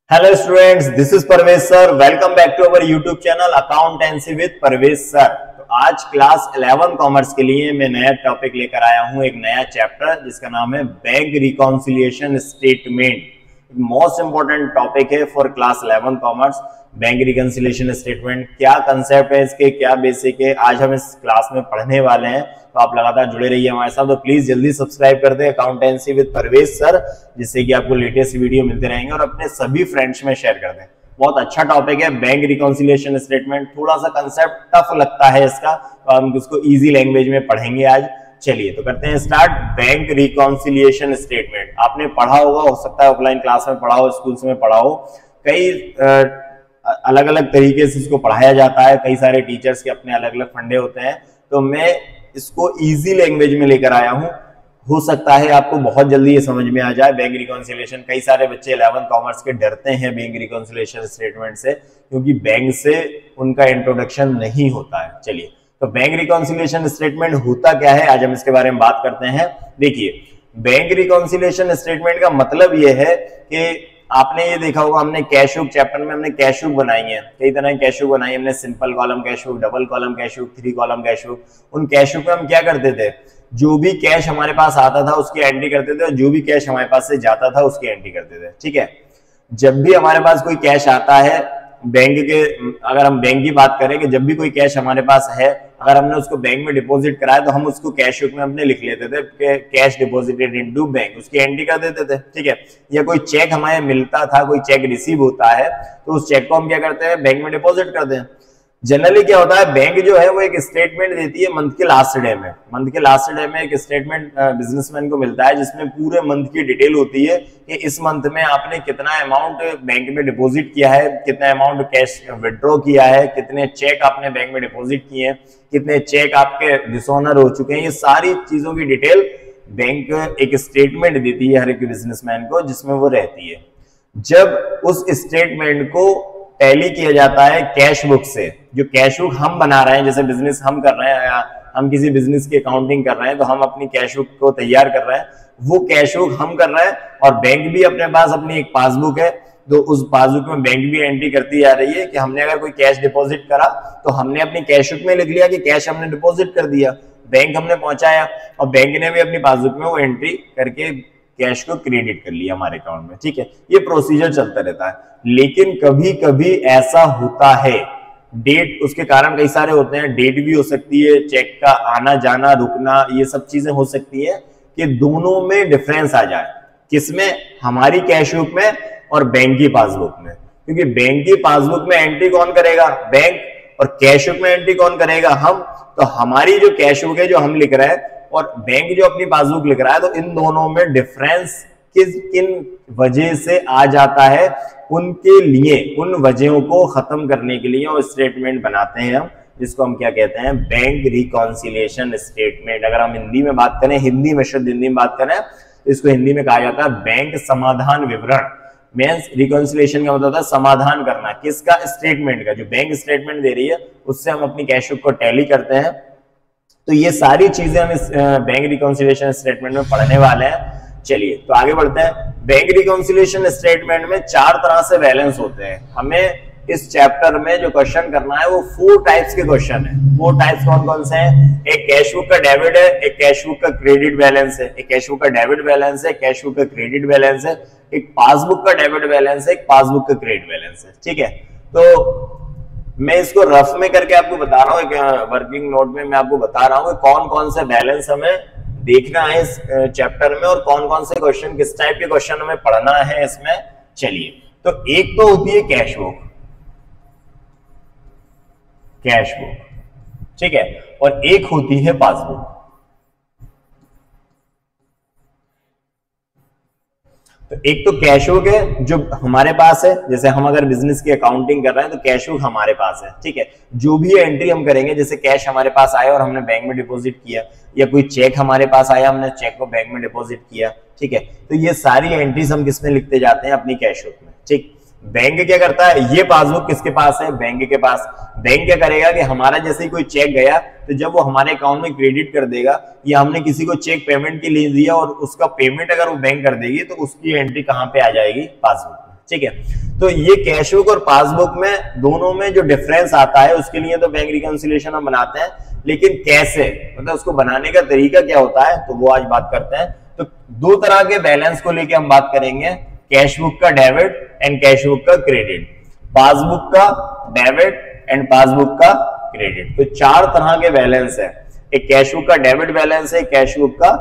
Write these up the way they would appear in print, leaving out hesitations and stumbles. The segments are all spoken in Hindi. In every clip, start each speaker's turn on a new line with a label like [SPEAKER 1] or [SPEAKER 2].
[SPEAKER 1] Hello students, this is Parvez sir. Welcome back to our YouTube channel accountancy with Parvez sir. तो आज क्लास 11 कॉमर्स के लिए मैं नया टॉपिक लेकर आया हूं, एक नया चैप्टर जिसका नाम है bank reconciliation statement. Most important topic है for class 11 commerce. Bank reconciliation statement क्या कंसेप्ट है इसके, क्या बेसिक है, आज हम इस क्लास में पढ़ने वाले हैं। तो आप लगातार जुड़े रहिए हमारे साथ। तो प्लीज जल्दी सब्सक्राइब कर दें अकाउंटेंसी विद परवेज सर, जिससे कि आपको लेटेस्ट वीडियो मिलते रहेंगे, और अपने सभी फ्रेंड्स में शेयर कर दें। बहुत अच्छा टॉपिक है बैंक रिकॉन्सिलिएशन स्टेटमेंट। थोड़ा सा कंसेप्ट टफ लगता है इसका, तो हम इसको इजी लैंग्वेज में पढ़ेंगे आज। चलिए तो करते हैं स्टार्ट। बैंक रिकॉन्सिलिएशन स्टेटमेंट आपने पढ़ा होगा, हो सकता है ऑफलाइन क्लास में पढ़ा हो, स्कूल्स में पढ़ा हो। कई अलग अलग तरीके से इसको पढ़ाया जाता है, कई सारे टीचर्स के अपने अलग अलग फंडे होते हैं। तो मैं इसको इजी लैंग्वेज में लेकर आया हूं। हो सकता है आपको बहुत जल्दी ये समझ में आ जाए। बैंक रिकॉन्सिलिएशन, कई सारे बच्चे 11 कॉमर्स के डरते हैं बैंक रिकॉन्सिलिएशन स्टेटमेंट से, क्योंकि बैंक से उनका इंट्रोडक्शन नहीं होता है। चलिए तो बैंक रिकॉन्सिलिएशन स्टेटमेंट होता क्या है, आज हम इसके बारे में बात करते हैं। देखिए, बैंक रिकॉन्सिलिएशन स्टेटमेंट का मतलब ये है कि आपने ये देखा होगा, हमने कैश बुक चैप्टर में हमने कैश बुक बनाई है, कई तरह की कैश बुक बनाई। हमने simple column cash book, double column cash book, 3 column cash book. उन कैश बुक में हम क्या करते थे, जो भी कैश हमारे पास आता था उसकी एंट्री करते थे, और जो भी कैश हमारे पास से जाता था उसकी एंट्री करते थे। ठीक है, जब भी हमारे पास कोई कैश आता है बैंक के, अगर हम बैंक की बात करें कि जब भी कोई कैश हमारे पास है, अगर हमने उसको बैंक में डिपॉजिट कराया तो हम उसको कैश बुक में अपने लिख लेते थे कि कैश डिपॉजिटेड इनटू बैंक, उसकी एंट्री कर देते थे। ठीक है, या कोई चेक हमें मिलता था, कोई चेक रिसीव होता है, तो उस चेक को हम क्या करते हैं, बैंक में डिपॉजिट करते हैं। जनरली क्या होता है, बैंक जो है वो एक स्टेटमेंट देती है मंथ के लास्ट डे में। मंथ के लास्ट डे में एक स्टेटमेंट बिजनेसमैन को मिलता है, जिसमें पूरे मंथ की डिटेल होती है कि इस मंथ में आपने कितना अमाउंट बैंक में डिपॉजिट किया है, कितना अमाउंट कैश विड्रॉ किया है, कितने चेक आपने बैंक में डिपॉजिट किए हैं, कितने चेक आपके डिसऑनर हो चुके हैं। ये सारी चीजों की डिटेल बैंक एक स्टेटमेंट देती है हर एक बिजनेसमैन को, जिसमें वो रहती है। जब उस स्टेटमेंट को टैली किया जाता है कैश बुक से, जो कैश बुक हम बना रहे हैं, जैसे बिजनेस हम कर रहे हैं या हम किसी बिजनेस की अकाउंटिंग कर रहे हैं, तो हम अपनी कैश बुक को तैयार कर रहे हैं, वो कैश बुक हम कर रहे हैं। और बैंक भी अपने पास अपनी एक पासबुक है, तो उस पासबुक में बैंक भी एंट्री करती जा रही है कि हमने अगर कोई कैश डिपॉजिट करा तो हमने अपनी कैश बुक में लिख लिया कि कैश हमने डिपॉजिट कर दिया, बैंक हमने पहुंचाया, और बैंक ने भी अपनी पासबुक में वो एंट्री करके कैश को क्रेडिट कर लिया हमारे अकाउंट में। ठीक है, ये प्रोसीजर चलता रहता है। लेकिन कभी कभी ऐसा होता है, डेट, उसके कारण कई सारे होते हैं, डेट भी हो सकती है, चेक का आना जाना रुकना, ये सब चीजें हो सकती है कि दोनों में डिफरेंस आ जाए। किसमें, हमारी कैश बुक में और बैंक की पासबुक में। क्योंकि बैंक की पासबुक में एंट्री कौन करेगा, बैंक, और कैश बुक में एंट्री कौन करेगा, हम। तो हमारी जो कैश बुक है जो हम लिख रहे हैं, और बैंक जो अपनी पासबुक लिख रहा है, तो इन दोनों में डिफरेंस किन वजह से आ जाता है, उनके लिए, उन वजहों को खत्म करने के लिए वो स्टेटमेंट बनाते हैं हम, जिसको हम क्या कहते हैं, बैंक रिकॉन्सिलिएशन स्टेटमेंट। अगर हम हिंदी में बात करें, हिंदी में, शुद्ध हिंदी में बात करें, तो इसको हिंदी में कहा जाता है बैंक समाधान विवरण। मींस रिकॉन्सिलिएशन का मतलब है समाधान करना, किसका, स्टेटमेंट का। जो बैंक स्टेटमेंट दे रही है उससे हम अपनी कैश बुक को टैली करते हैं। तो ये सारी चीजें हम इस बैंक रिकॉन्सिलिएशन स्टेटमेंट में पढ़ने वाले हैं। चलिए तो आगे बढ़ते हैं। बैंक रिकॉन्सिलिएशन स्टेटमेंट में 4 तरह से बैलेंस होते हैं। हमें इस चैप्टर में जो क्वेश्चन करना है वो 4 टाइप्स के क्वेश्चन है। 4 टाइप्स कौन कौन से हैं, एक कैश बुक का डेबिट है, एक कैश बुक का क्रेडिट बैलेंस है, एक कैश बुक का डेबिट बैलेंस है, कैश बुक का क्रेडिट बैलेंस है, एक पासबुक का डेबिट बैलेंस है, एक पासबुक का क्रेडिट बैलेंस है। ठीक है, तो मैं इसको रफ में करके आपको बता रहा हूँ, एक वर्किंग नोट में मैं आपको बता रहा हूँ कौन कौन से बैलेंस हमें देखना है इस चैप्टर में, और कौन कौन से क्वेश्चन, किस टाइप के क्वेश्चन हमें पढ़ना है इसमें। चलिए, तो एक तो होती है कैश बुक, कैश बुक, ठीक है, और एक होती है पासबुक। तो एक तो कैश बुक है जो हमारे पास है, जैसे हम अगर बिजनेस की अकाउंटिंग कर रहे हैं तो कैश बुक हमारे पास है। ठीक है, जो भी एंट्री हम करेंगे, जैसे कैश हमारे पास आया और हमने बैंक में डिपॉजिट किया, या कोई चेक हमारे पास आया, हमने चेक को बैंक में डिपॉजिट किया। ठीक है, तो ये सारी एंट्रीज हम किसमें लिखते जाते हैं, अपनी कैश बुक में। ठीक, बैंक क्या करता है, ये पासबुक किसके पास है, बैंक के पास। बैंक क्या करेगा कि हमारा जैसे ही कोई चेक गया, तो जब वो हमारे अकाउंट में क्रेडिट कर देगा, या हमने किसी को चेक पेमेंट के लिए दिया और उसका पेमेंट अगर वो बैंक कर देगी, तो उसकी एंट्री कहां पे आ जाएगी, पासबुक में। ठीक है। तो ये कैश बुक और पासबुक में दोनों में जो डिफरेंस आता है उसके लिए तो बैंक रिकंसिलिएशन हम बनाते हैं, लेकिन कैसे, मतलब उसको बनाने का तरीका क्या होता है, तो वो आज बात करते हैं। तो दो तरह के बैलेंस को लेके हम बात करेंगे, कैश बुक का डेबिट एंड कैश बुक का क्रेडिट, पासबुक का डेबिट एंड पासबुक का क्रेडिट। तो चार तरह के बैलेंस है, एक कैश बुक का डेबिट बैलेंस है, एक कैश बुक का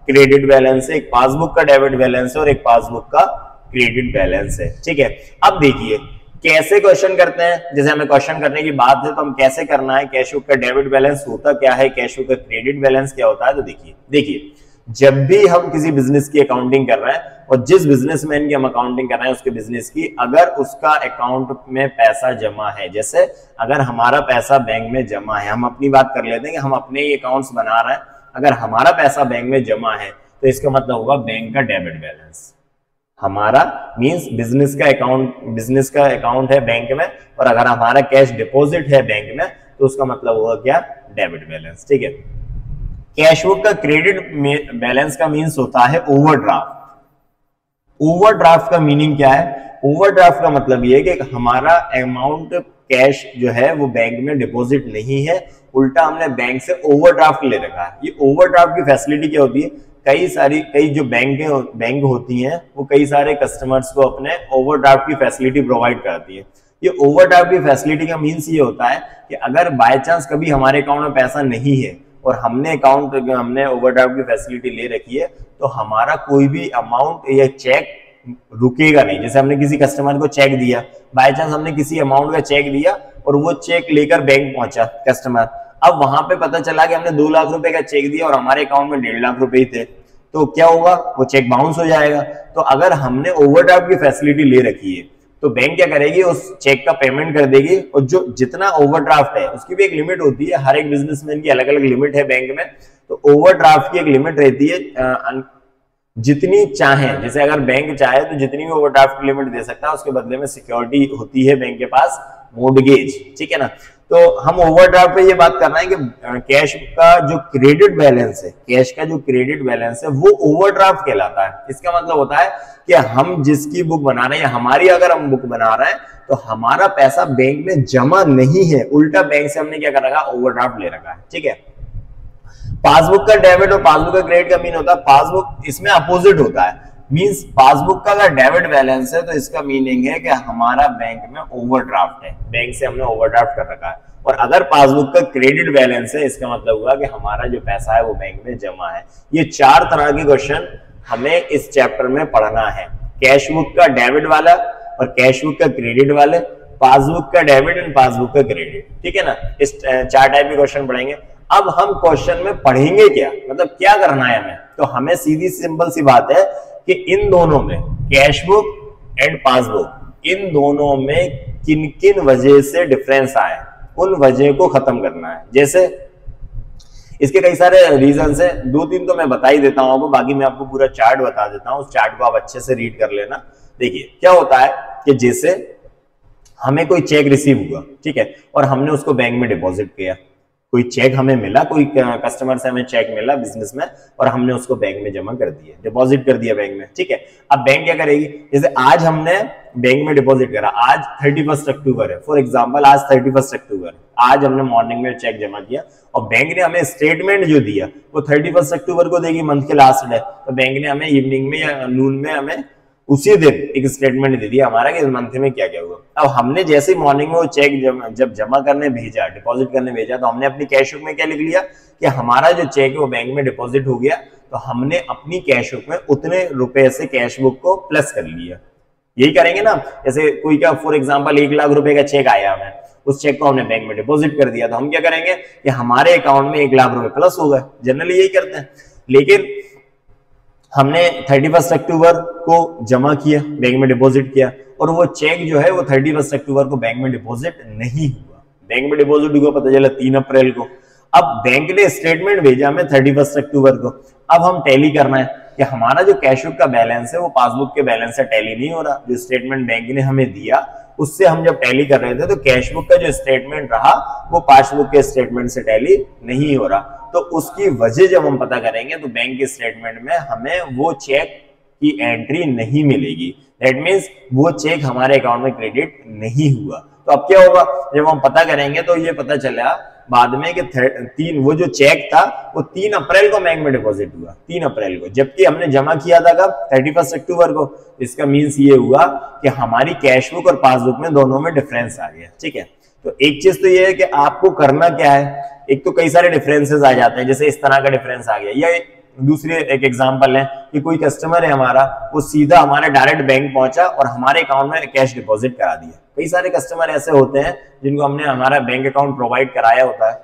[SPEAKER 1] क्रेडिट बैलेंस है, एक पासबुक का डेबिट बैलेंस है और एक पासबुक का क्रेडिट बैलेंस है, ठीक है। अब देखिए कैसे क्वेश्चन करते हैं, जैसे हमें क्वेश्चन करने की बात है तो हम कैसे करना है, कैश बुक का डेबिट बैलेंस होता क्या है, कैश बुक का क्रेडिट बैलेंस क्या होता है। तो देखिए जब भी हम किसी बिजनेस की अकाउंटिंग कर रहे हैं और जिस बिजनेसमैन की हम अकाउंटिंग कर रहे हैं उसके बिजनेस की, अगर उसका अकाउंट में पैसा जमा है, जैसे अगर हमारा पैसा बैंक में जमा है, हम अपनी बात कर लेते हैं कि हम अपने ही अकाउंट्स बना रहे हैं, अगर हमारा पैसा बैंक में जमा है तो इसका मतलब होगा बैंक का डेबिट बैलेंस। हमारा मींस बिजनेस का अकाउंट है बैंक में, और अगर हमारा कैश डिपॉजिट है बैंक में तो उसका मतलब होगा क्या, डेबिट बैलेंस, ठीक है। कैश बुक का क्रेडिट बैलेंस का मींस होता है ओवरड्राफ्ट। ओवरड्राफ्ट का मीनिंग क्या है, ओवरड्राफ्ट का मतलब ये है कि हमारा अमाउंट कैश जो है वो बैंक में डिपॉजिट नहीं है, उल्टा हमने बैंक से ओवरड्राफ्ट ले रखा है। ये ओवरड्राफ्ट की फैसिलिटी क्या होती है, कई जो बैंक होती हैं वो कई सारे कस्टमर्स को अपने ओवरड्राफ्ट की फैसिलिटी प्रोवाइड करती है। ये ओवरड्राफ्ट की फैसिलिटी का मीन्स ये होता है कि अगर बाय चांस कभी हमारे अकाउंट में पैसा नहीं है और हमने ओवरड्राफ्ट की फैसिलिटी ले रखी है, तो हमारा कोई भी अमाउंट या चेक रुकेगा नहीं। जैसे हमने किसी कस्टमर को चेक दिया, बाय चांस हमने किसी अमाउंट का चेक दिया और वो चेक लेकर बैंक पहुंचा कस्टमर, अब वहां पे पता चला कि हमने 2 लाख रुपए का चेक दिया और हमारे अकाउंट में 1.5 लाख रुपए ही थे, तो क्या होगा, वो चेक बाउंस हो जाएगा। तो अगर हमने ओवरड्राफ्ट की फैसिलिटी ले रखी है तो बैंक क्या करेगी, उस चेक का पेमेंट कर देगी, और जो जितना ओवरड्राफ्ट है उसकी भी एक लिमिट होती है, हर एक बिजनेसमैन की अलग अलग लिमिट है बैंक में। तो ओवरड्राफ्ट की एक लिमिट रहती है, जितनी चाहे, जैसे अगर बैंक चाहे तो जितनी भी ओवरड्राफ्ट की लिमिट दे सकता है, उसके बदले में सिक्योरिटी होती है बैंक के पास, मोर्टगेज, ठीक है ना। तो हम ओवरड्राफ्ट पे ये बात कर रहे हैं कि कैश का जो क्रेडिट बैलेंस है, कैश का जो क्रेडिट बैलेंस है वो ओवरड्राफ्ट कहलाता है। इसका मतलब होता है कि हम जिसकी बुक बना रहे हैं, हमारी अगर हम बुक बना रहे हैं तो हमारा पैसा बैंक में जमा नहीं है, उल्टा बैंक से हमने क्या कर रखा, ओवरड्राफ्ट ले रखा है, ठीक है। पासबुक का डेबिट और पासबुक का क्रेडिट का मीन होता है, पासबुक इसमें अपोजिट होता है, मींस पासबुक का अगर डेबिट बैलेंस है तो इसका मीनिंग है कि हमारा बैंक में ओवरड्राफ्ट है, बैंक से हमने ओवरड्राफ्ट कर रखा है। और अगर पासबुक का क्रेडिट बैलेंस है, इसका मतलब हुआ कि हमारा जो पैसा है वो बैंक में जमा है। ये 4 तरह के क्वेश्चन हमें इस चैप्टर में पढ़ना है, कैश बुक का डेबिट वाला और कैश बुक का क्रेडिट वाले, पासबुक का डेबिट एंड पासबुक का क्रेडिट, ठीक है ना। इस 4 टाइप के क्वेश्चन पढ़ेंगे। अब हम क्वेश्चन में पढ़ेंगे क्या, मतलब क्या करना है हमें, तो हमें सीधी सिंपल सी बात है कि इन दोनों में, कैश बुक एंड पासबुक, इन दोनों में किन किन वजह से डिफरेंस आए, उन वजह को खत्म करना है। जैसे इसके कई सारे रीजंस है, 2-3 तो मैं बता ही देता हूं आपको, बाकी मैं आपको पूरा चार्ट बता देता हूं, उस चार्ट को आप अच्छे से रीड कर लेना। देखिए क्या होता है कि जैसे हमें कोई चेक रिसीव हुआ, ठीक है, और हमने उसको बैंक में डिपॉजिट किया, कोई चेक हमें मिला, कोई कस्टमर से हमें चेक मिला बिजनेस में, और हमने उसको बैंक में जमा कर दिया, डिपॉजिट कर दिया बैंक में, ठीक है। अब बैंक क्या करेगी, जैसे आज हमने बैंक में डिपॉजिट करा, आज 31 अक्टूबर है, फॉर एग्जांपल आज 31 अक्टूबर, आज हमने मॉर्निंग में चेक जमा किया और बैंक ने हमें स्टेटमेंट जो दिया वो 31 अक्टूबर को देगी, मंथ के लास्ट डे, तो बैंक ने हमें इवनिंग में या नून में हमें उसी दिन एक स्टेटमेंट दे दिया हमारा कि इस मंथ में क्या क्या हुआ। अब हमने जैसे ही मॉर्निंग में वो चेक जब जमा करने भेजा, डिपॉजिट करने भेजा, तो हमने अपनी कैश बुक में क्या लिख लिया कि हमारा जो चेक है वो बैंक में डिपॉजिट हो गया, तो हमने अपनी कैश बुक में उतने रुपए से कैश बुक को प्लस कर लिया। यही करेंगे ना, जैसे कोई का फॉर एग्जाम्पल 1 लाख रुपए का चेक आया हमें, उस चेक को हमने बैंक में डिपॉजिट कर दिया, तो हम क्या करेंगे कि हमारे अकाउंट में 1 लाख रुपए प्लस हो गए, जनरली यही करते हैं। लेकिन हमने 31 अक्टूबर को जमा किया, बैंक में डिपॉजिट किया, और वो चेक जो है वो 31 अक्टूबर को बैंक में डिपॉजिट नहीं हुआ, बैंक में डिपॉजिट हुआ पता चला 3 अप्रैल को। अब बैंक ने स्टेटमेंट भेजा हमें 31 अक्टूबर को, अब हम टैली करना है कि हमारा जो कैश बुक का बैलेंस है वो पासबुक के बैलेंस से टैली नहीं हो रहा, जो स्टेटमेंट बैंक ने हमें दिया उससे हम जब टैली कर रहे थे तो कैश बुक का जो स्टेटमेंट रहा वो पासबुक के स्टेटमेंट से टैली नहीं हो रहा। तो उसकी वजह जब हम पता करेंगे तो बैंक के स्टेटमेंट में हमें वो चेक की एंट्री नहीं मिलेगी, दैट मीन्स वो चेक हमारे अकाउंट में क्रेडिट नहीं हुआ। तो अब क्या होगा, जब हम पता करेंगे तो ये पता चला बाद में कि वो जो चेक था वो 3 अप्रैल को बैंक में डिपॉजिट हुआ, 3 अप्रैल को, जबकि हमने जमा किया था कब, 31 अक्टूबर को। इसका मीन्स ये हुआ कि हमारी कैश बुक और पासबुक में दोनों में डिफरेंस आ गया। ठीक है, तो एक चीज तो ये है कि आपको करना क्या है, एक तो कई सारे डिफरेंसेस आ जाते हैं, जैसे इस तरह का डिफरेंस आ गया, या दूसरे एक एग्जांपल है कि कोई कस्टमर है हमारा, वो सीधा हमारे डायरेक्ट बैंक पहुंचा और हमारे अकाउंट में कैश डिपॉजिट करा दिया। कई सारे कस्टमर ऐसे होते हैं जिनको हमने हमारा बैंक अकाउंट प्रोवाइड कराया होता है,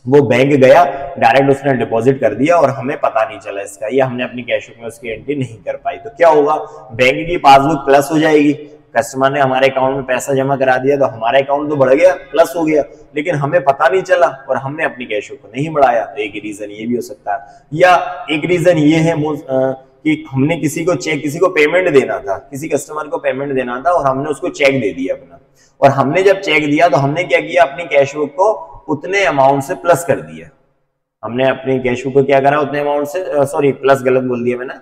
[SPEAKER 1] वो बैंक गया डायरेक्ट उसने डिपॉजिट कर दिया और हमें पता नहीं चला इसका, या हमने अपनी कैश बुक में उसकी एंट्री नहीं कर पाई। तो क्या होगा, बैंक की पासबुक प्लस हो जाएगी, कस्टमर ने हमारे अकाउंट में पैसा जमा करा दिया तो हमारा अकाउंट तो बढ़ गया, प्लस हो गया, लेकिन हमें पता नहीं चला और हमने अपनी कैश बुक को नहीं बढ़ाया। तो एक रीजन ये भी हो सकता है, या एक रीजन ये है कि हमने किसी को पेमेंट देना था, किसी कस्टमर को पेमेंट देना था और हमने उसको चेक दे दिया अपना, और हमने जब चेक दिया तो हमने क्या किया, अपनी कैश बुक को उतने अमाउंट से प्लस कर दिया। हमने अपनी कैश बुक को क्या करा, उतने अमाउंट से, सॉरी प्लस गलत बोल दिया मैंने,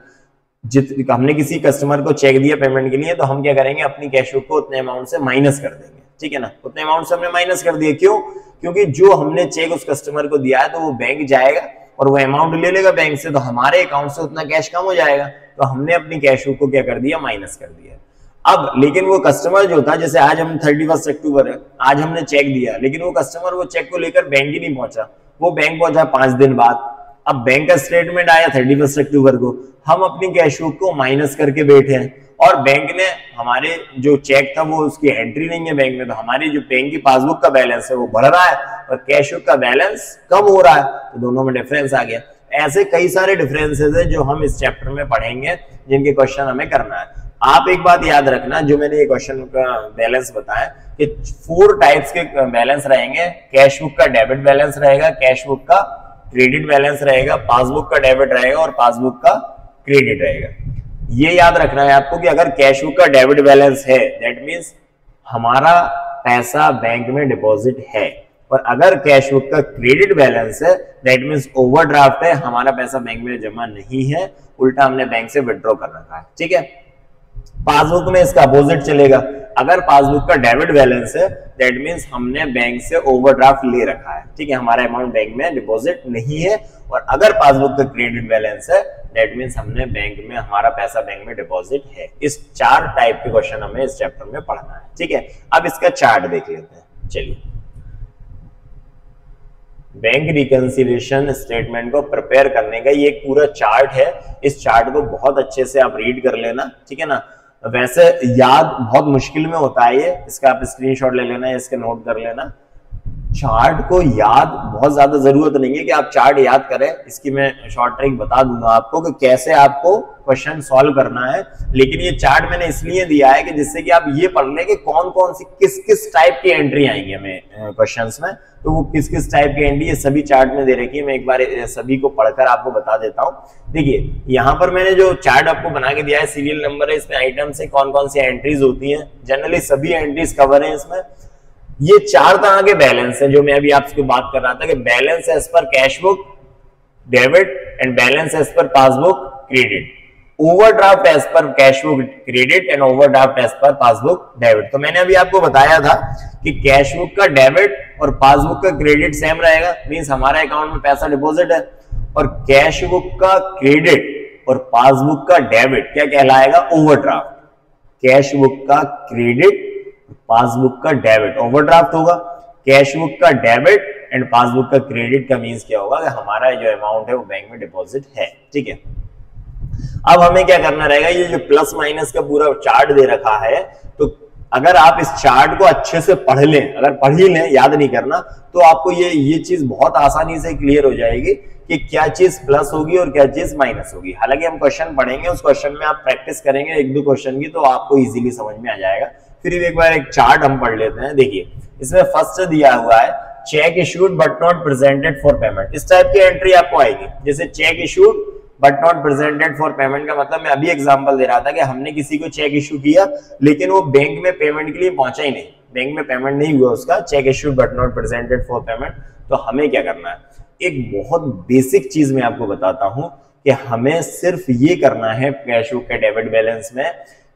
[SPEAKER 1] हमने किसी कस्टमर को चेक दिया पेमेंट के लिए, तो हम क्या करेंगे, अपनी कैश बुक को उतने अमाउंट से माइनस कर देंगे। ठीक है ना, उतने अमाउंट से हमने माइनस कर दिया। क्यों, क्योंकि जो हमने चेक उस कस्टमर को दिया है तो वो बैंक जाएगा और वो अमाउंट ले लेगा बैंक से, तो हमारे अकाउंट से उतना कैश कम हो जाएगा, तो हमने अपनी कैश बुक को क्या कर दिया, माइनस कर दिया। अब लेकिन वो कस्टमर जो था, जैसे आज हम 31 अक्टूबर है, आज हमने चेक दिया, लेकिन वो कस्टमर वो चेक को लेकर बैंक ही नहीं पहुंचा, वो बैंक पहुंचा 5 दिन बाद। अब बैंक का स्टेटमेंट आया 31 अक्टूबर को, हम अपनी कैश बुक को माइनस करके बैठे हैं और बैंक ने हमारे जो चेक था वो उसकी एंट्री नहीं है बैंक में, तो हमारी जो बैंक की पासबुक का बैलेंस है वो बढ़ रहा है और कैश बुक का बैलेंस कम हो रहा है, तो दोनों में डिफरेंस आ गया। ऐसे कई सारे डिफरेंसेस है जो हम इस चैप्टर में पढ़ेंगे, जिनके क्वेश्चन हमें करना है। आप एक बात याद रखना, जो मैंने ये क्वेश्चन का बैलेंस बताया कि 4 टाइप्स के बैलेंस रहेंगे, कैश बुक का डेबिट बैलेंस रहेगा, कैश बुक का क्रेडिट बैलेंस रहेगा, पासबुक का डेबिट रहेगा और पासबुक का क्रेडिट रहेगा। ये याद रखना है आपको कि अगर कैश बुक का डेबिट बैलेंस है, दैट मींस हमारा पैसा बैंक में डिपॉजिट है, और अगर कैश बुक का क्रेडिट बैलेंस है, दैट मींस ओवरड्राफ्ट है, हमारा पैसा बैंक में जमा नहीं है, उल्टा हमने बैंक से विड्रॉ कर रखा है। ठीक है, पासबुक में इसका अपोजिट चलेगा, अगर पासबुक का डेबिट बैलेंस है, दैट मींस हमने बैंक से ओवरड्राफ्ट ले रखा है। ठीक है, हमारा अमाउंट बैंक में डिपॉजिट नहीं है, और अगर पासबुक का क्रेडिट बैलेंस है, दैट मींस हमने बैंक में, हमारा पैसा बैंक में डिपॉजिट है। इस 4 टाइप के क्वेश्चन हमें इस चैप्टर में पढ़ना है। ठीक है, अब इसका चार्ट देख लेते हैं। चलिए, बैंक रिकंसिलिएशन स्टेटमेंट को प्रिपेयर करने का ये एक पूरा चार्ट है, इस चार्ट को बहुत अच्छे से आप रीड कर लेना। ठीक है ना, वैसे याद बहुत मुश्किल में होता है ये, इसका आप स्क्रीनशॉट ले लेना, इसके नोट कर लेना। चार्ट को याद बहुत ज्यादा जरूरत नहीं है कि आप चार्ट याद करें, इसकी मैं शॉर्ट ट्रिक बता दूंगा आपको कि कैसे आपको क्वेश्चन सॉल्व करना है, लेकिन ये चार्ट मैंने इसलिए दिया है कि जिससे कि आप ये पढ़ लें कि कौन कौन सी किस किस टाइप की एंट्री आएंगी हमें क्वेश्चंस में, तो वो किस किस टाइप की एंट्री, ये सभी चार्ट में दे रखी है। मैं एक बार सभी को पढ़कर आपको बता देता हूँ। देखिए, यहाँ पर मैंने जो चार्ट आपको बना के दिया है, सीरियल नंबर है, इसमें आइटम से कौन कौन सी एंट्रीज होती है, जनरली सभी एंट्रीज कवर है इसमें। ये 4 तरह के बैलेंस है जो मैं अभी आपसे बात कर रहा था कि balance as per cash book debit and balance as per passbook credit, overdraft as per cash book credit and overdraft as per passbook debit. तो मैंने अभी आपको बताया था कि कैश बुक का डेबिट और पासबुक का क्रेडिट सेम रहेगा, मींस हमारे अकाउंट में पैसा डिपॉजिट है, और कैश बुक का क्रेडिट और पासबुक का डेबिट क्या कहलाएगा, ओवरड्राफ्ट। कैश बुक का क्रेडिट, पासबुक का डेबिट, ओवरड्राफ्ट होगा। कैश बुक का डेबिट एंड पासबुक का क्रेडिट का मींस क्या होगा कि हमारा जो अमाउंट है वो बैंक में डिपॉजिट है। ठीक है, अब हमें क्या करना रहेगा, ये जो प्लस माइनस का पूरा चार्ट दे रखा है, तो अगर आप इस चार्ट को अच्छे से पढ़ लें, अगर पढ़ ही लें, याद नहीं करना, तो आपको ये चीज बहुत आसानी से क्लियर हो जाएगी कि क्या चीज प्लस होगी और क्या चीज माइनस होगी। हालांकि हम क्वेश्चन पढ़ेंगे, उस क्वेश्चन में आप प्रैक्टिस करेंगे 1-2 क्वेश्चन की, तो आपको इजीली समझ में आ जाएगा। फिर एक बार एक चार्ट हम पढ़ लेते हैं। देखिए, इसमें फर्स्ट दिया हुआ है check issued but not presented for payment. इस टाइप की एंट्री आपको आएगी, जैसे check issued but not presented for payment का मतलब, मैं अभी एग्जांपल दे रहा था कि हमने किसी को चेक इशू किया लेकिन वो बैंक में पेमेंट के लिए पहुंचा ही नहीं, बैंक में पेमेंट नहीं हुआ उसका, check issued but not presented for payment. तो हमें क्या करना है, एक बहुत बेसिक चीज मैं आपको बताता हूं कि हमें सिर्फ ये करना है कैश बुक के डेबिट बैलेंस में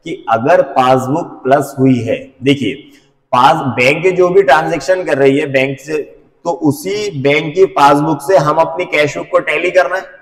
[SPEAKER 1] कि अगर पासबुक प्लस हुई है, देखिए पास बैंक जो भी ट्रांजैक्शन कर रही है बैंक से, तो उसी बैंक की पासबुक से हम अपनी कैश बुक को टैली करना है।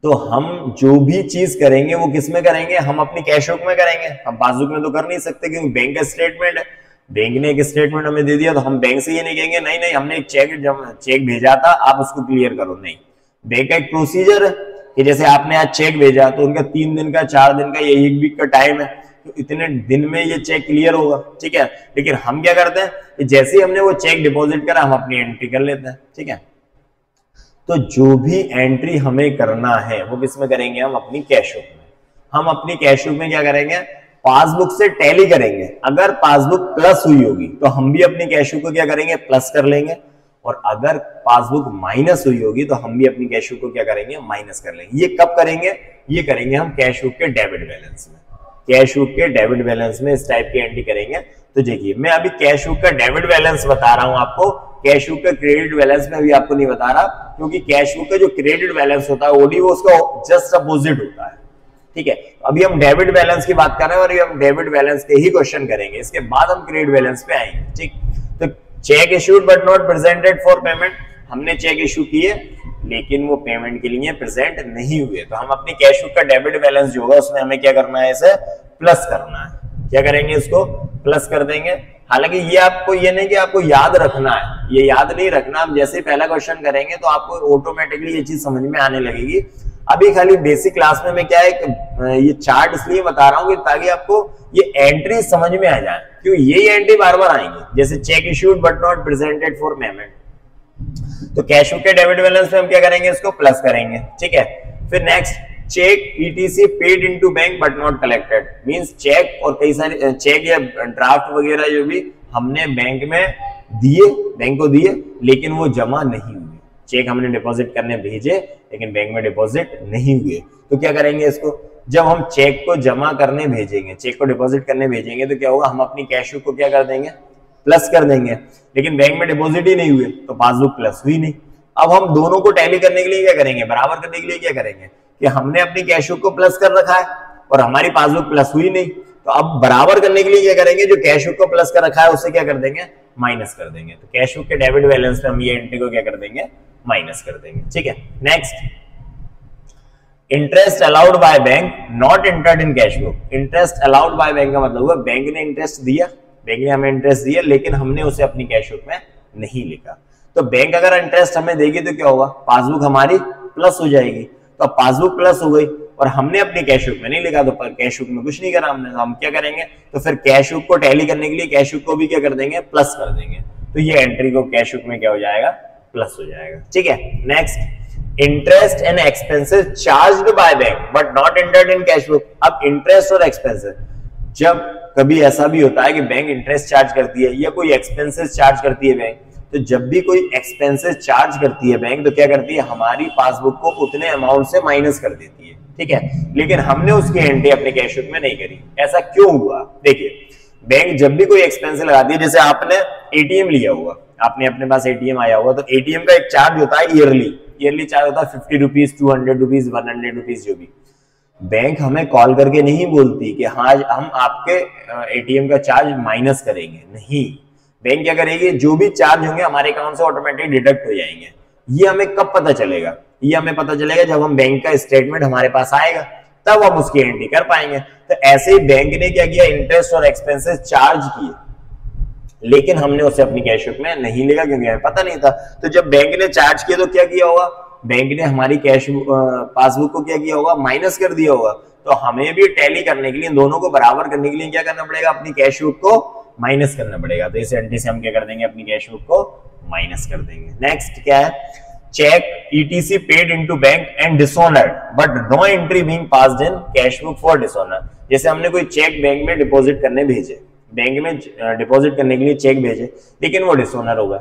[SPEAKER 1] तो हम जो भी चीज करेंगे वो किस में करेंगे, हम अपनी कैश बुक में करेंगे। हम पासबुक में तो कर नहीं सकते क्योंकि बैंक का स्टेटमेंट है, बैंक ने एक स्टेटमेंट हमें दे दिया, तो हम बैंक से ये नहीं कहेंगे नहीं हमने एक चेक भेजा था आप उसको क्लियर करो। नहीं, बैंक का एक प्रोसीजर है कि जैसे आपने आज चेक भेजा तो उनका 3 दिन का 4 दिन का या 1 वीक का टाइम है, तो इतने दिन में ये चेक क्लियर होगा, ठीक है। लेकिन हम क्या करते हैं कि जैसे ही हमने वो चेक डिपॉजिट करा हम अपनी एंट्री कर लेते हैं, ठीक है। तो जो भी एंट्री हमें करना है वो किसमें करेंगे, हम अपनी कैश बुक में। हम अपनी कैश बुक में क्या करेंगे, पासबुक से टैली करेंगे। अगर पासबुक प्लस हुई होगी तो हम भी अपनी कैश बुक को क्या करेंगे, प्लस कर लेंगे, और अगर पासबुक माइनस हुई होगी तो हम भी अपनी कैश बुक को क्या करेंगे, माइनस कर लेंगे। ये कब करेंगे, ये करेंगे हम कैश बुक के डेबिट बैलेंस में। कैश बुक के डेबिट बैलेंस में इस टाइप की एंट्री करेंगे। तो देखिए मैं अभी कैश बुक का डेबिट बैलेंस बता रहा हूं आपको, कैश बुक का क्रेडिट बैलेंस में अभी आपको नहीं बता रहा, क्योंकि कैश बुक का जो क्रेडिट बैलेंस होता है ओडी वो उसका जस्ट अपोजिट होता है, ठीक है। अभी हम डेबिट बैलेंस की बात कर रहे हैं और अभी हम डेबिट बैलेंस के ही क्वेश्चन करेंगे, इसके बाद हम क्रेडिट बैलेंस पे आएंगे, ठीक। तो check issued but not presented for payment, हमने चेक इश्यू किए लेकिन वो पेमेंट के लिए प्रेजेंट नहीं हुए, तो हम अपनी कैश बुक का डेबिट बैलेंस जो होगा उसमें हमें क्या करना है, इसे प्लस करना है। क्या करेंगे, इसको प्लस कर देंगे। हालांकि ये आपको ये नहीं कि आपको याद रखना है, ये याद नहीं रखना, हम जैसे ही पहला क्वेश्चन करेंगे तो आपको ऑटोमेटिकली ये चीज समझ में आने लगेगी। अभी खाली बेसिक क्लास में मैं क्या है ये चार्ट इसलिए बता रहा हूँ कि ताकि आपको ये एंट्री समझ में आ जाए, क्योंकि यही एंट्री बार बार आएंगी, जैसे check issued but not presented for payment. तो कैश बुक के डेबिट बैलेंस में हम क्या करेंगे, इसको प्लस करेंगे, ठीक है। फिर next, cheque ETC paid into bank but not collected, means cheque और कई सारे चेक या ड्राफ्ट वगैरह जो भी हमने बैंक में दिए, बैंक को दिए, लेकिन वो जमा नहीं हुए। चेक हमने डिपॉजिट करने भेजे लेकिन बैंक में डिपॉजिट नहीं हुए, तो क्या करेंगे इसको, जब हम चेक को जमा करने भेजेंगे, चेक को डिपॉजिट करने भेजेंगे तो क्या होगा, हम अपनी कैश बुक को क्या कर देंगे, प्लस कर देंगे। लेकिन बैंक में डिपॉजिट ही नहीं हुए तो पासबुक प्लस हुई नहीं। अब हम दोनों को टैली करने के लिए क्या करेंगे, बराबर करने के लिए क्या करेंगे कि हमने अपनी कैश बुक को प्लस कर रखा है और हमारी पासबुक प्लस हुई नहीं, तो अब बराबर करने के लिए क्या करेंगे, जो कैश बुक को प्लस कर रखा है उसे क्या कर देंगे, माइनस कर देंगे। तो कैश बुक के डेबिट बैलेंस में हम ये एंट्री को क्या कर देंगे, माइनस कर देंगे, ठीक है। Next, interest allowed by bank not entered in cash book. Interest allowed by bank का मतलब हुआ बैंक ने इंटरेस्ट दिया, बैंक ने हमें इंटरेस्ट दिया लेकिन हमने उसे अपनी कैश बुक में नहीं लिखा। तो बैंक अगर इंटरेस्ट हमें देगी तो क्या होगा, पासबुक हमारी प्लस हो जाएगी। तो अब पासबुक प्लस हो गई और हमने अपनी कैश बुक में नहीं लिखा, तो कैश बुक में कुछ नहीं करा हमने, तो हम क्या करेंगे, तो फिर कैश बुक को टैली करने के लिए कैश बुक को भी क्या कर देंगे, प्लस कर देंगे। तो ये एंट्री को कैश बुक में क्या हो जाएगा, प्लस हो जाएगा, ठीक है। Next, interest and expenses charged by bank but not entered in cash book. अब इंटरेस्ट और एक्सपेंसेस, जब कभी ऐसा भी होता है कि बैंक इंटरेस्ट चार्ज करती है या कोई एक्सपेंसेस चार्ज करती है बैंक, तो जब भी कोई एक्सपेंसेस चार्ज करती है बैंक तो क्या करती है, हमारी पासबुक को उतने अमाउंट से माइनस कर देती है, ठीक है। लेकिन हमने उसकी एंट्री अपने कैश बुक में नहीं करी। ऐसा क्यों हुआ, देखिए बैंक जब भी कोई एक्सपेंस लगाती है, जैसे आपने एटीएम लिया हुआ, आपने अपने पास एटीएम आया हुआ, तो एटीएम का एक चार्ज होता है ईयरली चार्ज होता है 50 रुपीज, 200 रुपीज, 100 रुपीज, जो भी। बैंक हमें कॉल करके नहीं बोलती कि हाँ हम आपके एटीएम का चार्ज माइनस करेंगे, नहीं। बैंक क्या करेगी, जो भी चार्ज होंगे हमारे अकाउंट से ऑटोमेटिक डिडक्ट हो जाएंगे। ये हमें कब पता चलेगा, ये हमें पता चलेगा जब हम बैंक का स्टेटमेंट हमारे पास आएगा, तब हम उसकी एंट्री कर पाएंगे। तो ऐसे ही बैंक ने क्या किया, इंटरेस्ट और एक्सपेंसेस चार्ज किए लेकिन हमने उसे अपनी कैश बुक में नहीं लिखा क्योंकि हमें पता नहीं था। तो जब बैंक ने चार्ज किया तो क्या किया होगा, बैंक ने हमारी कैश पासबुक को क्या किया होगा, माइनस कर दिया होगा। तो हमें भी टैली करने के लिए, दोनों को बराबर करने के लिए क्या करना पड़ेगा, अपनी कैश बुक को माइनस करना पड़ेगा। तो इस एंट्री से हम क्या कर देंगे, अपनी कैश बुक को माइनस कर देंगे। नेक्स्ट क्या है, cheque ETC paid into bank and dishonoured but no entry being passed in cash book for dishonour. जैसे हमने कोई चेक बैंक में डिपॉजिट करने भेजे, बैंक में डिपॉजिट करने के लिए चेक भेजे लेकिन वो डिसऑनर होगा।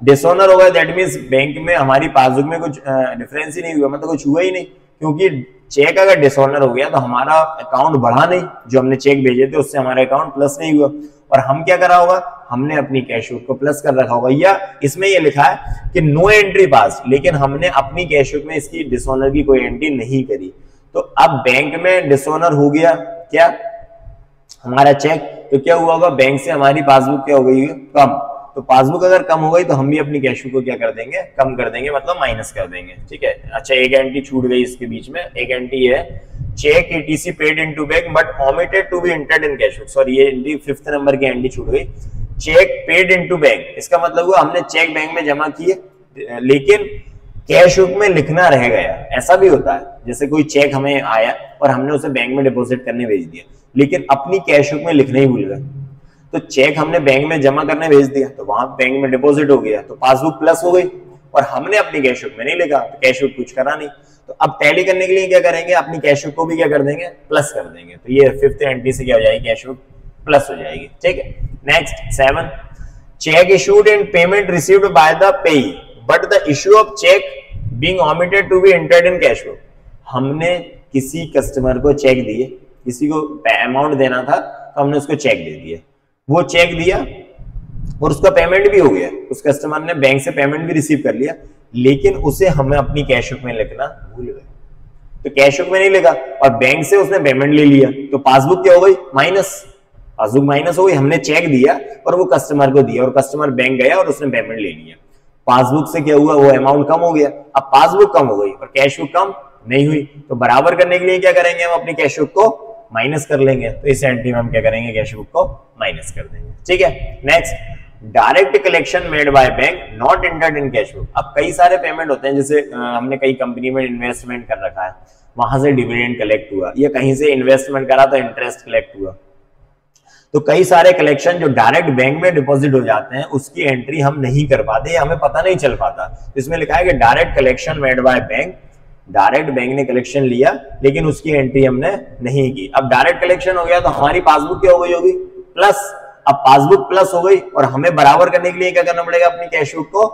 [SPEAKER 1] डिसऑनर होगा दैट मींस बैंक में हमारी पासबुक में कुछ डिफरेंस ही नहीं हुआ, मतलब कुछ हुआ ही नहीं, क्योंकि चेक अगर डिसऑनर हो गया तो हमारा अकाउंट बढ़ा नहीं, जो हमने चेक भेजे थे उससे हमारा अकाउंट प्लस नहीं हुआ। और हम क्या करा होगा, हमने अपनी कैश बुक को प्लस कर रखा होगा, या इसमें ये लिखा है कि नो एंट्री पास, लेकिन हमने अपनी कैश बुक में इसकी डिसऑनर की कोई एंट्री नहीं करी। तो अब बैंक में डिसऑनर हो गया, क्या हमारा चेक, तो क्या हुआ होगा, बैंक से हमारी पासबुक क्या हो गई कम, तो पासबुक अगर कम हो गई तो हम भी अपनी कैश बुक को क्या कर देंगे, कम कर देंगे, मतलब माइनस कर देंगे। ठीक है, अच्छा एक एंट्री छूट गई इसके बीच में, एक एंट्री है cheque ETC paid into bank but omitted to be entered in cash book, sorry ये एंट्री 5th नंबर की एंट्री छूट गई, चेक पेड इनटू बैंक, इसका मतलब हुआ हमने चेक बैंक में जमा किए लेकिन कैश बुक में लिखना रह गया। ऐसा भी होता है, जैसे कोई चेक हमें आया और हमने उसे बैंक में डिपॉजिट करने भेज दिया लेकिन अपनी कैश बुक में लिखना ही भूल गए, तो चेक हमने बैंक में जमा करने भेज दिया तो वहां बैंक में डिपॉजिट हो गया, तो पासबुक प्लस हो गई और हमने अपनी कैश बुक में नहीं लिखा, तो कैश बुक कुछ करा नहीं, तो अब टैली करने के लिए क्या करेंगे, अपनी कैश बुक को भी क्या कर देंगे, प्लस कर देंगे, तो ये 5th एंट्री से क्या हो जाएगी, कैश बुक प्लस हो जाएगी। ठीक है, next 7, cheque issued and payment received by the payee but the issue of cheque being omitted to be entered in cash book, हमने किसी कस्टमर को चेक दिए, किसी को अमाउंट देना था तो हमने उसको चेक दे दिया, वो चेक दिया और उसका पेमेंट भी हो गया, उस कस्टमर ने बैंक से पेमेंट भी रिसीव कर लिया लेकिन उसे हमें अपनी कैश बुक में लिखना भूल गए, तो कैश बुक में नहीं लिखा और बैंक से उसने पेमेंट ले लिया, तो पासबुक क्या हो गई, माइनस, पासबुक माइनस हो गई, हमने चेक दिया और वो कस्टमर को दिया और कस्टमर बैंक गया और उसने पेमेंट ले लिया, पासबुक से क्या हुआ, वो अमाउंट कम हो गया, अब पासबुक कम हो गई और कैश बुक कम नहीं हुई, तो बराबर करने के लिए क्या करेंगे, हम अपनी कैश बुक को माइनस कर लेंगे, तो इस एंट्री में हम क्या करेंगे, कैश बुक को माइनस कर देंगे। ठीक है, next, direct collection made by bank not entered in cash book, अब कई सारे पेमेंट होते हैं, जैसे हमने कई कंपनी में इन्वेस्टमेंट कर रखा है, वहां से डिविडेंड कलेक्ट हुआ, या कहीं से इन्वेस्टमेंट करा तो इंटरेस्ट कलेक्ट हुआ, तो कई सारे कलेक्शन जो डायरेक्ट बैंक में डिपॉजिट हो जाते हैं उसकी एंट्री हम नहीं कर पाते, हमें पता नहीं चल पाता, इसमें लिखा है कि direct collection made by bank, direct bank ने कलेक्शन लिया लेकिन उसकी एंट्री हमने नहीं की, अब डायरेक्ट कलेक्शन हो गया तो हमारी पासबुक क्या हो गई होगी, प्लस, अब पासबुक प्लस हो गई और हमें बराबर करने के लिए क्या करना पड़ेगा, अपनी कैश बुक को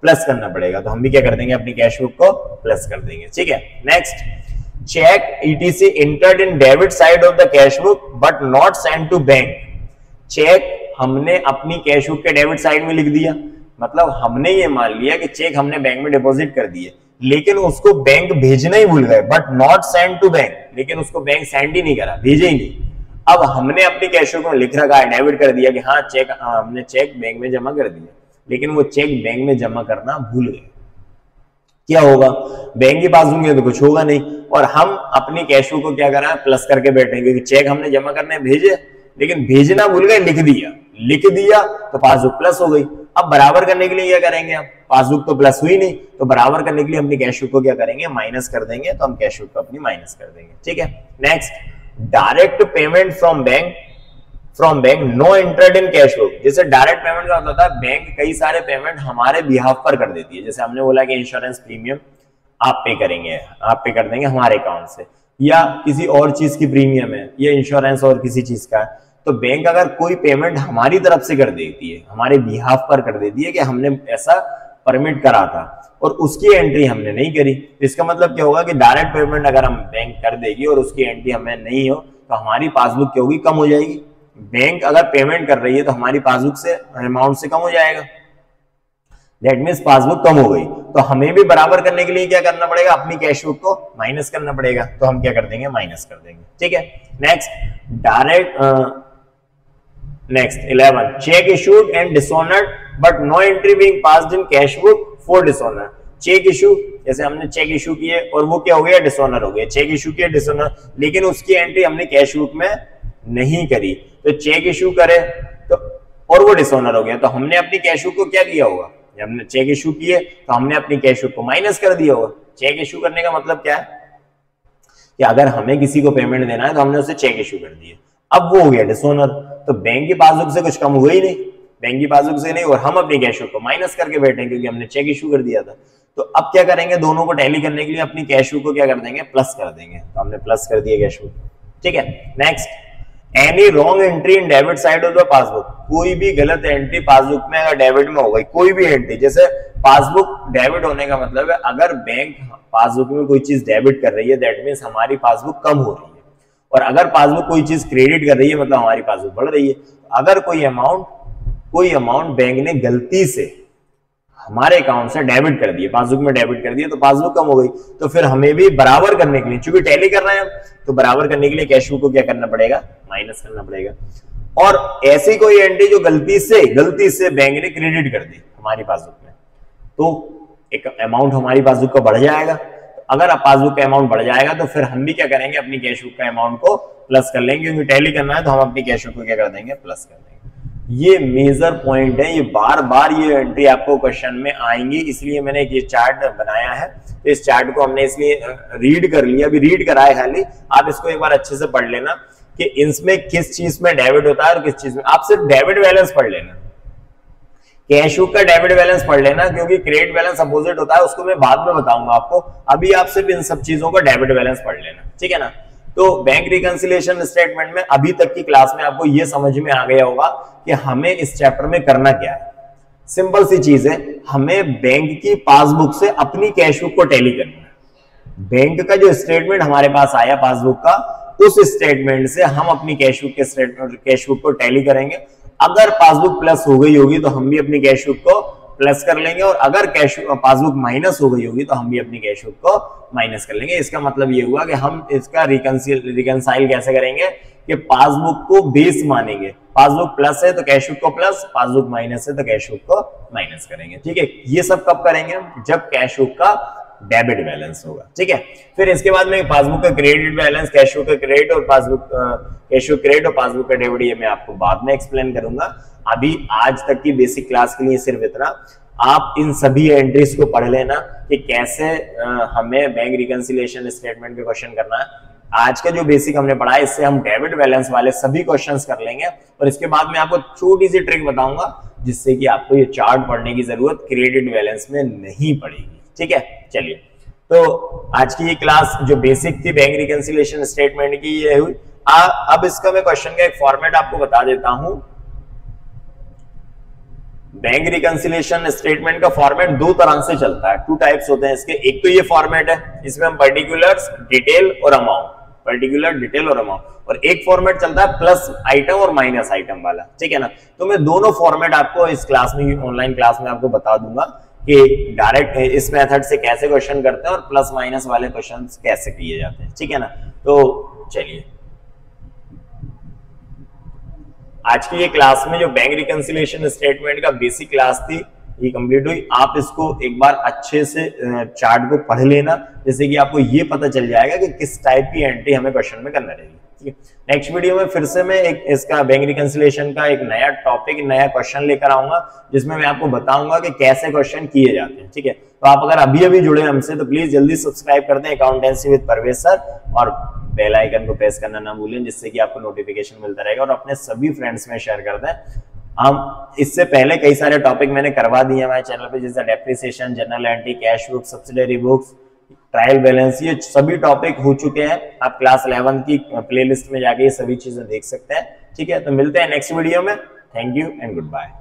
[SPEAKER 1] प्लस करना पड़ेगा, तो हम भी क्या कर देंगे, अपनी कैश बुक को प्लस कर देंगे। ठीक है, next, cheque ETC entered in debit side of the cash book but not sent to bank, cheque हमने अपनी कैश बुक के डेबिट साइड में लिख दिया, मतलब हमने ये मान लिया कि चेक हमने बैंक में डिपॉजिट कर दिए लेकिन उसको बैंक भेजना ही भूल गए, but not sent to bank, लेकिन उसको बैंक सेंड ही नहीं करा, भेजे ही नहीं, अब हमने अपनी कैश बुक में लिख रखा है, डेबिट कर दिया कि हाँ चेक, हमने चेक बैंक में जमा कर दिया लेकिन वो चेक बैंक में जमा करना भूल गए, क्या होगा, बैंक की पासबुक में तो कुछ होगा नहीं और हम अपनी कैश बुक को क्या करा, प्लस करके बैठेंगे कि चेक हमने जमा करने भेजे लेकिन भेजना भूल गए, लिख दिया तो पासबुक प्लस हो गई, अब बराबर करने के लिए क्या करेंगे, हम पासबुक तो प्लस हुई नहीं, तो बराबर करने के लिए अपनी कैश बुक को क्या करेंगे, माइनस कर देंगे, तो हम कैश बुक को अपनी माइनस कर देंगे। ठीक है, next, direct payment from bank no entered in cash book, जैसे डायरेक्ट पेमेंट का होता है, बैंक कई सारे पेमेंट हमारे बिहाफ पर कर देती है, जैसे हमने बोला कि इंश्योरेंस प्रीमियम आप पे करेंगे, आप पे कर देंगे हमारे अकाउंट से, या किसी और चीज की प्रीमियम है, या इंश्योरेंस और किसी चीज का है, तो बैंक अगर कोई पेमेंट हमारी तरफ से कर देती है, हमारे बिहाफ पर कर देती है कि हमने ऐसा परमिट करा था और उसकी एंट्री हमने नहीं करी, इसका मतलब क्या होगा कि डायरेक्ट पेमेंट अगर हम बैंक कर देगी और उसकी एंट्री हमें नहीं हो तो हमारी पासबुक क्या होगी, कम हो जाएगी, बैंक अगर पेमेंट कर रही है तो हमारी पासबुक से अमाउंट से कम हो जाएगा, दैट मींस पासबुक कम हो गई, तो हमें भी बराबर करने के लिए क्या करना पड़ेगा, अपनी कैश बुक को माइनस करना पड़ेगा, तो हम क्या कर देंगे, माइनस कर देंगे। ठीक है, next 11, cheque issued and dishonoured but no entry being passed in cash book for dishonour, cheque issue, जैसे हमने चेक इशू किए और वो क्या हो गया, डिसऑनर हो गया, चेक इशू किया डिसऑनर, लेकिन उसकी एंट्री हमने कैश बुक में नहीं करी, तो चेक इशू करे तो और वो डिसऑनर हो गया, तो हमने अपनी कैश बुक को क्या किया होगा, जब हमने चेक इशू किए तो हमने अपनी कैश बुक को माइनस कर दिया होगा। चेक इशू करने का मतलब क्या है कि अगर हमें किसी को पेमेंट देना है तो हमने उसे चेक इशू कर दिया, अब वो हो गया डिसऑनर, तो बैंक की पासबुक से कुछ कम हुआ ही नहीं, बैंक की पासबुक से नहीं, और हम अपनी कैश बुक को माइनस करके बैठे क्योंकि हमने चेक इशू कर दिया था, तो अब क्या करेंगे, दोनों को टैली करने के लिए अपनी कैश बुक को क्या कर देंगे, प्लस कर देंगे, तो हमने प्लस कर दिया कैश बुक। ठीक है, next, any wrong entry in debit side of the passbook, कोई भी गलत एंट्री पासबुक में अगर डेबिट में हो गई, कोई भी एंट्री, जैसे पासबुक डेबिट होने का मतलब है अगर बैंक पासबुक में कोई चीज डेबिट कर रही है दैट मींस हमारी पासबुक कम हो रही है, और अगर पासबुक कोई चीज क्रेडिट कर रही है मतलब हमारी पासबुक बढ़ रही है। अगर कोई अमाउंट बैंक ने गलती से हमारे अकाउंट से डेबिट कर दिए, पासबुक में डेबिट कर दिए, तो पासबुक कम हो गई। तो फिर हमें भी बराबर करने के लिए, चूंकि टैली कर रहे हैं तो बराबर करने के लिए कैश बुक को क्या करना पड़ेगा, माइनस करना पड़ेगा। और ऐसी कोई एंट्री जो गलती से बैंक ने क्रेडिट कर दी हमारी पासबुक में, तो एक अमाउंट हमारी पासबुक का बढ़ जाएगा। अगर पासबुक का अमाउंट बढ़ जाएगा तो फिर हम भी क्या करेंगे, अपनी कैश बुक का अमाउंट को प्लस कर लेंगे, क्योंकि टैली करना है तो हम अपनी कैश बुक को क्या कर देंगे, प्लस कर देंगे। ये मेजर पॉइंट है, ये बार बार ये एंट्री आपको क्वेश्चन में आएंगी, इसलिए मैंने ये चार्ट बनाया है। तो इस चार्ट को हमने इसलिए रीड कर लिया, अभी रीड कराए खाली, आप इसको एक बार अच्छे से पढ़ लेना कि इसमें किस चीज में डेबिट होता है और किस चीज में। आप सिर्फ डेबिट बैलेंस पढ़ लेना, कैश बुक का डेबिट बैलेंस पढ़ लेना, क्योंकि क्रेडिट बैलेंस अपोजिट होता है, उसको मैं बाद में बताऊंगा आपको। अभी आप सिर्फ इन सब चीजों का डेबिट बैलेंस पढ़ लेना, ठीक है ना। तो बैंक रिकंसिलिएशन स्टेटमेंट में अभी तक की क्लास में आपको यह समझ में आ गया होगा कि हमें इस चैप्टर में करना क्या है। सिंपल सी चीज है, हमें बैंक की पासबुक से अपनी कैश बुक को टैली करना है। बैंक का जो स्टेटमेंट हमारे पास आया पासबुक का, उस स्टेटमेंट से हम अपनी कैश बुक को टैली करेंगे। अगर पासबुक प्लस हो गई होगी तो हम भी अपनी कैश बुक को प्लस कर लेंगे, और अगर पासबुक माइनस हो गई होगी तो हम भी अपनी कैश बुक को माइनस कर लेंगे। इसका मतलब ये हुआ कि हम इसका रिकंसाइल कैसे करेंगे कि पासबुक को बेस मानेंगे, पासबुक प्लस है तो कैश बुक को प्लस, पासबुक माइनस है तो कैश बुक को माइनस करेंगे, ठीक है। ये सब कब करेंगे, जब कैश बुक का डेबिट बैलेंस होगा, ठीक है। फिर इसके बाद में पासबुक का क्रेडिट बैलेंस, कैश बुक का क्रेडिट और कैश बुक क्रेडिट और पासबुक का डेबिट, ये मैं आपको बाद में एक्सप्लेन करूंगा। अभी आज तक की बेसिक क्लास के लिए सिर्फ इतना। आप इन सभी एंट्रीज को पढ़ लेना कि कैसे हमें बैंक रिकंसिलिएशन स्टेटमेंट पे क्वेश्चन करना है। आज का जो बेसिक हमने पढ़ा है, इससे हम डेबिट बैलेंस वाले सभी क्वेश्चंस कर लेंगे, और इसके बाद मैं आपको छोटी सी ट्रिक बताऊंगा जिससे कि आपको ये चार्ट पढ़ने की जरूरत क्रेडिट बैलेंस में नहीं पड़ेगी, ठीक है। चलिए, तो आज की ये क्लास जो बेसिक थी बैंक रिकंसिलिएशन स्टेटमेंट की, ये हुई। अब इसका मैं क्वेश्चन का एक फॉर्मेट आपको बता देता हूं। बैंक रिकंसिलिएशन स्टेटमेंट का फॉर्मेट दो तरह से चलता है, टू टाइप्स होते हैं इसके। एक तो ये फॉर्मेट है, इसमें हम पर्टिकुलर्स, डिटेल और अमाउंट, पर्टिकुलर, डिटेल और अमाउंट, और एक फॉर्मेट चलता है प्लस आइटम और माइनस आइटम वाला, ठीक है ना। तो मैं दोनों फॉर्मेट आपको इस क्लास में, ऑनलाइन क्लास में आपको बता दूंगा कि डायरेक्ट इस मेथड से कैसे क्वेश्चन करते हैं और प्लस माइनस वाले क्वेश्चन कैसे किए जाते हैं, ठीक है ना। तो चलिए, आज की ये क्लास में जो बैंक रिकंसिलिएशन स्टेटमेंट का बेसिक क्लास थी, ये कंप्लीट हुई। आप इसको एक बार अच्छे से चार्ट को पढ़ लेना, जैसे कि आपको ये पता चल जाएगा कि किस टाइप की एंट्री हमें क्वेश्चन में करना रहेगी, ठीक है। नेक्स्ट वीडियो में फिर से मैं एक इसका बैंक रिकंसिलिएशन का एक नया टॉपिक, नया क्वेश्चन लेकर आऊंगा, जिसमें मैं आपको बताऊंगा कि कैसे क्वेश्चन किए जाते हैं, ठीक है। तो आप अगर अभी जुड़े हमसे तो प्लीज जल्दी सब्सक्राइब कर दें अकाउंटेंसी विद परवेज सर, और बेल आइकन को प्रेस करना ना भूलें, जिससे कि आपको नोटिफिकेशन मिलता रहेगा, और अपने सभी फ्रेंड्स में शेयर कर दें। हम इससे पहले कई सारे टॉपिक मैंने करवा दिए हमारे चैनल पे, जैसे depreciation, general entry, cash book, subsidiary books, trial balance, ये सभी टॉपिक हो चुके हैं। आप क्लास 11 की प्लेलिस्ट में जाके ये सभी चीजें देख सकते हैं, ठीक है। तो मिलते हैं नेक्स्ट वीडियो में। Thank you and good bye.